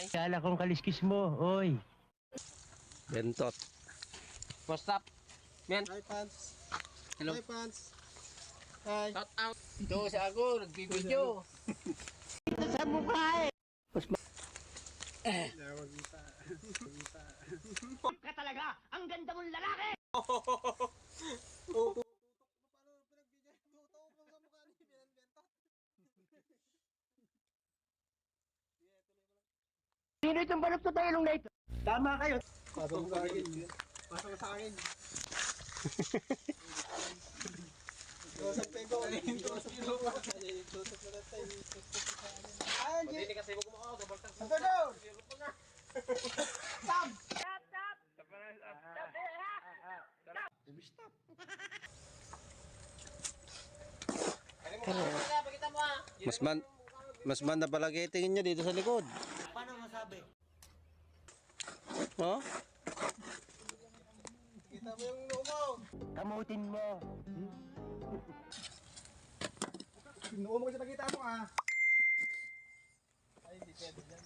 Ay. Kala kong kaliskis mo, oy. Bentot. What's up? Men. Hi, Pants. Hello. Hi, Pants. Hi. Shout out. Ito si ako, nagbibideo. Sa mukha eh. Ka talaga, ang ganda mong lalaki. Paano pinagbigay? Tutok mo sa mukha ni Bentot. Sino itong balok sa ilong na ito? Tama kayo. Pasok mo sa akin. Pasok mo sa akin. Joseph Tego. Joseph Tego. Joseph mo na tayo. Ayan, Jay. Hindi kasi mo kumakas. Gabaltang Ang gano'n! Sam! Pakita mo ah. Mas man na palagi tingin niya dito sa likod. Paano masabi? Oh? Kita mo yung noo mo. Kamutin mo. Noo mo kasi nakita mo ah. Ay, hindi pwede dyan.